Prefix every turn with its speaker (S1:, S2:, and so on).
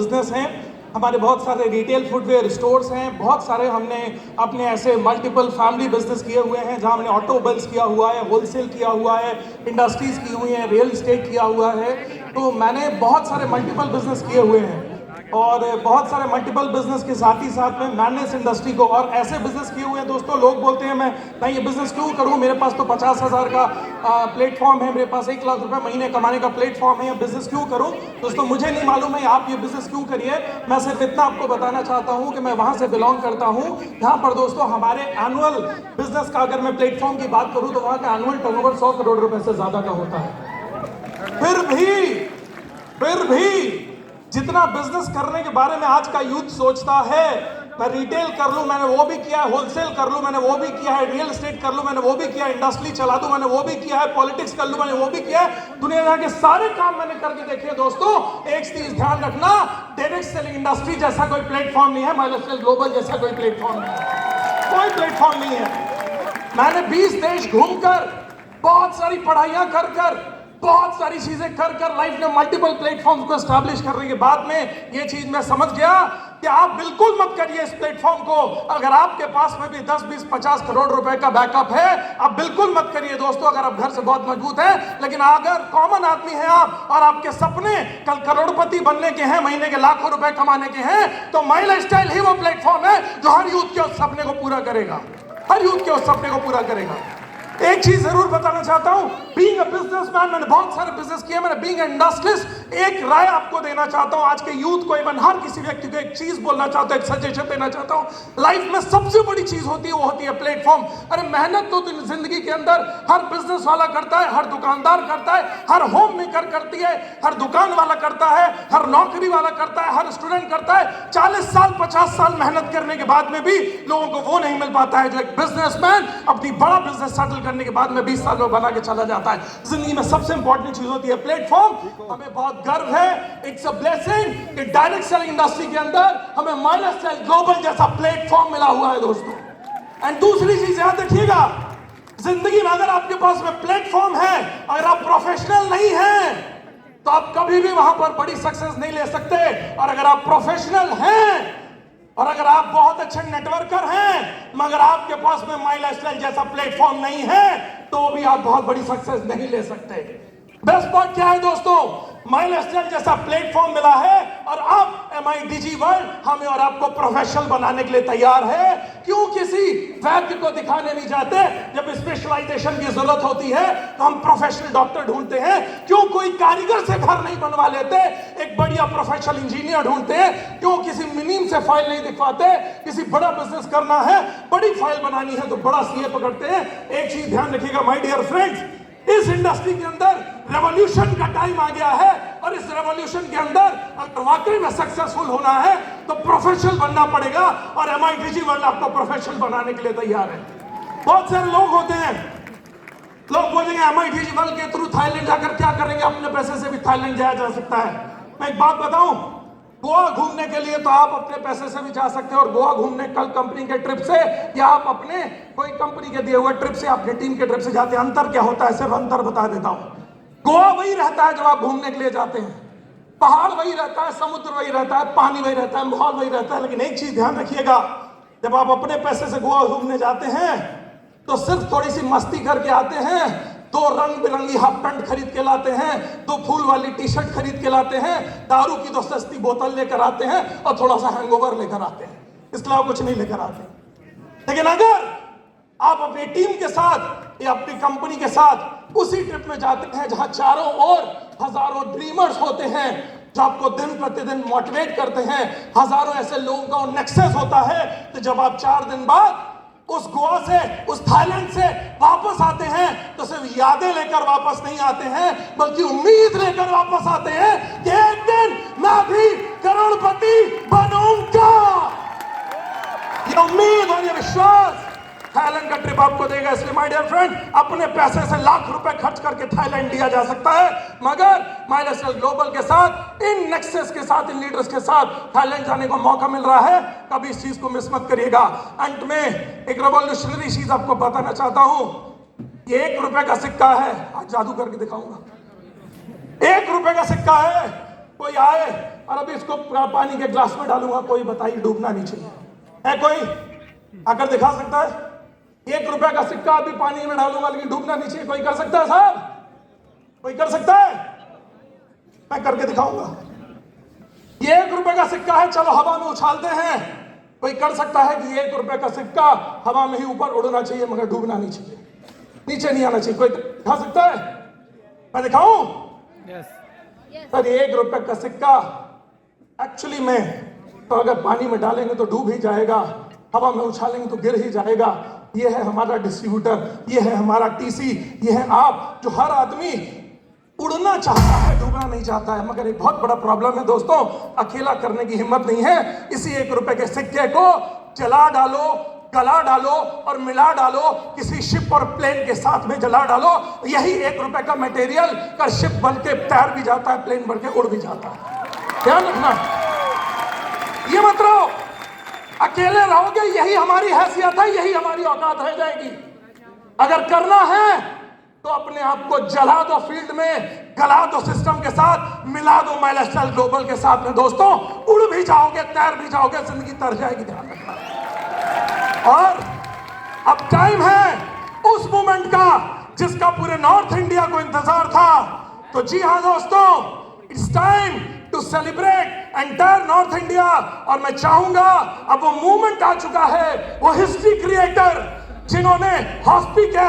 S1: Business हैं, हमारे बहुत सारे रिटेल फुटवेयर स्टोर्स हैं, बहुत सारे हमने अपने ऐसे मल्टीपल फैमिली बिजनेस किए हुए हैं जहां हमने ऑटोमोबाइल्स किया हुआ है, होलसेल किया हुआ है, इंडस्ट्रीज की हुई है, रियल एस्टेट किया हुआ है। तो मैंने बहुत सारे मल्टीपल बिजनेस किए हुए हैं और बहुत सारे मल्टीपल बिजनेस के साथ ही साथ में मैंने इस इंडस्ट्री को और ऐसे बिजनेस किए हुए हैं। दोस्तों, लोग बोलते हैं मैं ये बिजनेस क्यों करूं, मेरे पास तो 50,000 का प्लेटफॉर्म है, मेरे पास 1 लाख रुपए महीने कमाने का प्लेटफॉर्म है, ये बिजनेस क्यों करूं। दोस्तों, मुझे नहीं मालूम है आप ये बिजनेस क्यों करिए, मैं सिर्फ इतना आपको बताना चाहता हूं कि मैं वहां से बिलोंग करता हूं जहां पर दोस्तों हमारे एनुअल बिजनेस का अगर मैं प्लेटफॉर्म की बात करूं तो वहां का एनुअल टर्नओवर 100 करोड़ रुपए से ज्यादा का होता है। फिर भी जितना बिजनेस करने के बारे में आज का यूथ सोचता है, मैं रिटेल कर लूं, मैंने वो भी किया है, होलसेल कर लूं, मैंने वो भी किया है, रियल एस्टेट कर लूं, मैंने वो भी किया है, इंडस्ट्री चला दूं, मैंने वो भी किया है, पॉलिटिक्स कर लूं, मैंने वो भी किया है, दुनिया के सारे काम मैंने करके देखे। दोस्तों, एक चीज ध्यान रखना, डायरेक्ट सेलिंग इंडस्ट्री जैसा कोई प्लेटफॉर्म नहीं है, माइलस्टाइल ग्लोबल जैसा कोई प्लेटफॉर्म नहीं है, कोई प्लेटफॉर्म नहीं है। मैंने 20 देश घूमकर, बहुत सारी पढ़ाइयां कर बहुत सारी चीजें कर लाइफ में मल्टीपल प्लेटफॉर्म को एस्टैब्लिश करने के बाद में ये चीज मैं समझ गया कि आप बिल्कुल मत करिए इस प्लेटफॉर्म को। अगर आपके पास में भी 10, 20, 50 करोड़ रुपए का बैकअप है, आप बिल्कुल मत करिए दोस्तों। अगर आप घर से बहुत मजबूत हैं, लेकिन अगर कॉमन आदमी हैं आप और आपके सपने कल करोड़पति बनने के हैं, महीने के लाखों रुपए कमाने के हैं, तो माई लाइफस्टाइल ही वो प्लेटफॉर्म है जो हर यूथ के उस सपने को पूरा करेगा, हर यूथ के उस सपने को पूरा करेगा। एक चीज जरूर बताना चाहता हूं, बीइंग अ बिजनेसमैन, मैंने बहुत सारे बिजनेस किए, मैंने बीइंग अ इंडस्ट्रियलिस्ट एक राय आपको देना चाहता हूं, आज के यूथ को, इवन हर किसी व्यक्ति को एक चीज बोलना चाहता हूं, एक सजेशन देना चाहता हूं। लाइफ में सबसे बड़ी चीज होती है, वो होती है प्लेटफॉर्म। अरे मेहनत तो जिंदगी के अंदर हर बिजनेस वाला करता है, हर दुकानदार करता है, हर होम मेकर करती है, हर दुकान वाला करता है, हर नौकरी वाला करता है, हर स्टूडेंट करता है। 40 साल 50 साल मेहनत करने के बाद में भी लोगों को वो नहीं मिल पाता है जो एक बिजनेसमैन अपनी बड़ा बिजनेस सेटल करने के बाद में 20 साल में बना के चला जाता है। जिंदगी में सबसे इंपॉर्टेंट चीज होती है प्लेटफॉर्म। हमें बहुत गर्व है, इट्स अ ब्लेसिंग कि डायरेक्ट सेलिंग इंडस्ट्री के अंदर हमें माइलस्टाइल ग्लोबल जैसा प्लेटफॉर्म मिला हुआ है दोस्तों। एंड दूसरी चीज याद रखिएगा, जिंदगी में अगर आपके पास में प्लेटफॉर्म है, अगर आप प्रोफेशनल नहीं हैं, तो आप कभी भी वहां पर बड़ी सक्सेस नहीं ले सकते। और अगर आप प्रोफेशनल हैं और अगर आप बहुत अच्छे नेटवर्कर हैं, मगर आपके पास में माई लाइफस्टाइल जैसा प्लेटफॉर्म नहीं है, तो भी आप बहुत बड़ी सक्सेस नहीं ले सकते। बेस्ट बात क्या है दोस्तों, माई लाइफस्टाइल जैसा प्लेटफॉर्म मिला है और अब MIDG वर्ल्ड हमें और आपको प्रोफेशनल बनाने के लिए तैयार है। क्यों किसी वैद्य को दिखाने नहीं जाते, जब स्पेशलाइजेशन की जरूरत होती है तो हम प्रोफेशनल डॉक्टर ढूंढते हैं। क्यों कोई कारीगर से घर नहीं बनवा लेते, एक बढ़िया प्रोफेशनल इंजीनियर ढूंढते हैं। क्यों किसी मिनीम से फाइल नहीं दिखवाते, किसी बड़ा बिजनेस करना है, बड़ी फाइल बनानी है तो बड़ा CA पकड़ते हैं। एक चीज ध्यान रखिएगा माय डियर फ्रेंड्स, इस इंडस्ट्री के अंदर रेवोल्यूशन का टाइम आ गया है और इस रेवोल्यूशन के अंदर अगर वाकई में सक्सेसफुल होना है तो प्रोफेशनल बनना पड़ेगा और MIDG वर्ल्ड आपको प्रोफेशनल बनाने के लिए तैयार है। बहुत सारे लोग होते हैं, लोग बोलेंगे MIDG वर्ल्ड के थ्रू थाईलैंड जाकर क्या करेंगे, अपने पैसे से भी थाईलैंड जाया जा सकता है। मैं एक बात बताऊं, गोवा घूमने के लिए तो आप अपने पैसे से भी जा सकते हो और गोवा घूमने कल कंपनी के ट्रिप से या आप अपने कोई कंपनी के दिए हुए ट्रिप से, अपने टीम के ट्रिप से जाते हैं। अंतर क्या होता है, सिर्फ अंतर बता देता हूं। गोवा वही रहता है जब आप घूमने के लिए जाते हैं, पहाड़ वही रहता है, समुद्र वही रहता है, पानी वही रहता है, माहौल वही रहता है। लेकिन एक चीज ध्यान रखिएगा, जब आप अपने पैसे से गोवा घूमने जाते हैं तो सिर्फ थोड़ी सी मस्ती करके आते हैं, 2 रंग बिरंगी हाफ पैंट खरीद के लाते हैं, 2 फूल वाली टी-शर्ट खरीद के लाते हैं, दारू की 2 सस्ती बोतल लेकर आते हैं और थोड़ा सा हैंगओवर लेकर आते हैं, इसके अलावा कुछ नहीं लेकर आते। लेकिन अगर आप अपनी टीम के साथ या अपनी कंपनी के साथ उसी ट्रिप में जाते हैं जहां चारों ओर हजारों ड्रीमर्स होते हैं जो आपको दिन प्रतिदिन मोटिवेट करते हैं, हजारों ऐसे लोगों का नेक्सस होता है, तो जब आप 4 दिन बाद उस गोवा से, उस थाईलैंड से वापस आते हैं तो सिर्फ यादें लेकर वापस नहीं आते हैं, बल्कि उम्मीद लेकर वापस आते हैं कि एक दिन मैं भी करोड़पति बनूंगा। ये उम्मीद और ये विश्वास थाईलैंड का ट्रिप आपको देगा। इसलिए माय डियर फ्रेंड, अपने पैसे से लाख रुपए खर्च करके थाईलैंड दिया जा सकता है, मगर माइलस्टाइल ग्लोबल के साथ, इन नेक्सस के साथ, इन लीडर्स के साथ थाईलैंड जाने को मौका मिल रहा है। कभी इस चीज को मिस मत करिएगा। अंत में एक रेवोल्यूशनरी चीज आपको बताना चाहता हूं, ये 1 रुपए का सिक्का है, आज जादू करके दिखाऊंगा। 1 रुपए का सिक्का है, कोई आए और अभी इसको पानी के ग्लास में डालूंगा, कोई बताइए डूबना नहीं चाहिए? है कोई आकर दिखा सकता है? 1 रुपए का सिक्का अभी पानी में डालूंगा लेकिन डूबना नहीं चाहिए, कोई कर सकता है साहब? कोई कर सकता है? मैं करके दिखाऊंगा। ये 1 रुपए का सिक्का है, चलो हवा में उछालते हैं। कोई कर सकता है कि 1 रुपए का सिक्का हवा में ही ऊपर उड़ना चाहिए मगर डूबना नहीं चाहिए, नीचे नहीं आना चाहिए? कोई दिखा सकता है? मैं दिखाऊं? सर 1 रुपए का सिक्का एक्चुअली में तो अगर पानी में डालेंगे तो डूब ही जाएगा, हवा में उछालेंगे तो गिर ही जाएगा। ये है हमारा डिस्ट्रीब्यूटर, ये है हमारा टीसी, ये है आप, जो हर आदमी उड़ना चाहता है, डूबना नहीं चाहता है। मगर एक बहुत बड़ा प्रॉब्लम है दोस्तों, अकेला करने की हिम्मत नहीं है। इसी 1 रुपए के सिक्के को जला डालो, गला डालो और मिला डालो, किसी शिप और प्लेन के साथ में जला डालो, यही 1 रुपए का मटेरियल का शिप बन के तैर भी जाता है, प्लेन बन के उड़ भी जाता है। ध्यान रखना, ये मत रहो, अकेले रहोगे यही हमारी हैसियत है, यही हमारी औकात रह जाएगी। अगर करना है तो अपने आप को जला दो फील्ड में, गला दो सिस्टम के साथ, मिला दो माइलस्टाइल ग्लोबल के साथ में दोस्तों, उड़ भी जाओगे, तैर भी जाओगे, जिंदगी तर जाएगी। ध्यान रखना। और अब टाइम है उस मूवमेंट का जिसका पूरे नॉर्थ इंडिया को इंतजार था। तो जी हां दोस्तों, it's time to celebrate entire North India. और मैं चाहूंगा, अब वो मूवमेंट आ चुका है, वो हिस्ट्री क्रिएटर जिन्होंने हॉस्पिटल